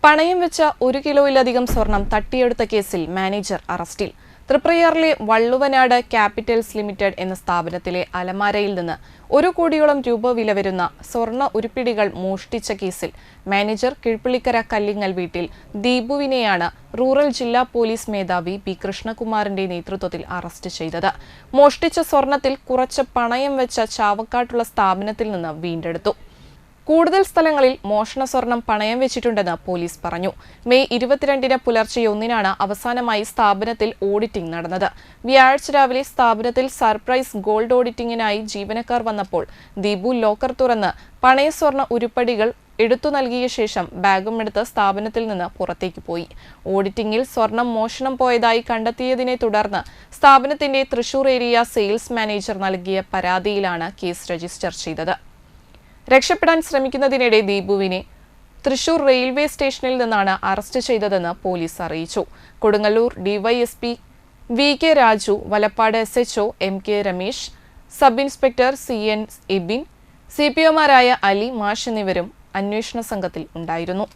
പണയം വെച്ച 1 കിലോയിലധികം സ്വർണം തട്ടിയെടുത്ത കേസിൽ മാനേജർ അറസ്റ്റിൽ. തൃപ്രയാറിലെ വള്ളുവനാട് ക്യാപിറ്റൽസ് ലിമിറ്റഡ് എന്ന സ്ഥാപനത്തിലെ അലമാരയിൽ നിന്ന് 1 കോടിയോളം രൂപ വില വരുന്ന സ്വർണ്ണ ഉരുപ്പിടികൾ മോഷ്ടിച്ച കേസിൽ മാനേജർ കീഴ്പള്ളിക്കര കല്ലിങ്ങൽ വീട്ടിൽ ദീപുവിനെയാണ് റൂറൽ ജില്ലാ പോലീസ് മേധാവി പി കൃഷ്ണകുമാറിന്റെ നേതൃത്വത്തിൽ അറസ്റ്റ് ചെയ്തത്. മോഷ്ടിച്ച സ്വർണത്തിൽ കുറച്ച് പണയം വെച്ച ചാവക്കാട്ടുള്ള സ്ഥാപനത്തിൽ നിന്ന് വീണ്ടെടുത്തു. കൂടുതൽ സ്ഥലങ്ങളിൽ മോഷണ സ്വർണം പണയം വെച്ചിട്ടുണ്ടെന്ന് പോലീസ് പറഞ്ഞു. മെയ് 22-ന് പുലർച്ചെ 1-നാണ് അവസാനമായി സ്ഥാപനത്തിൽ ഓഡിറ്റിംഗ് നടന്നത്. വ്യാഴാഴ്ച രാവിലെ സ്ഥാപനത്തിൽ സർപ്രൈസ് ഗോൾഡ് ഓഡിറ്റിംഗിനായി ജീവനക്കാർ വന്നപ്പോൾ ദീപു ലോക്കർ തുറന്ന് പണയ സ്വർണ്ണ ഉരുപ്പടികൾ എടുത്തു നൽകിയ ശേഷം ബാഗും എടുത്ത് സ്ഥാപനത്തിൽ നിന്ന് പുറത്തേക്ക് പോയി. ഓഡിറ്റിംഗിൽ സ്വർണം മോഷണം പോയതായി കണ്ടെത്തിയതിനെ തുടർന്ന് സ്ഥാപനത്തിന്റെ തൃശൂർ ഏരിയ സെയിൽസ് മാനേജർ നൽകിയ പരാതിയിലാണ് കേസ് രജിസ്റ്റർ ചെയ്തത്. രക്ഷപ്പെടാൻ ശ്രമിക്കുന്നതിനിടെ ദീപുവിനെ തൃശൂർ റെയിൽവേ സ്റ്റേഷനിൽ നിന്നാണ് അറസ്റ്റ് ചെയ്തതെന്ന് പോലീസ് അറിയിച്ചു. Kodungallur DYSP VK. Raju, Valappad SHO M.K. Ramesh, sub inspector CN Abin, CPOമാരായ അലി, മാഷ് എന്നിവരും അന്വേഷണ സംഘത്തിൽ ഉണ്ടായിരുന്നു.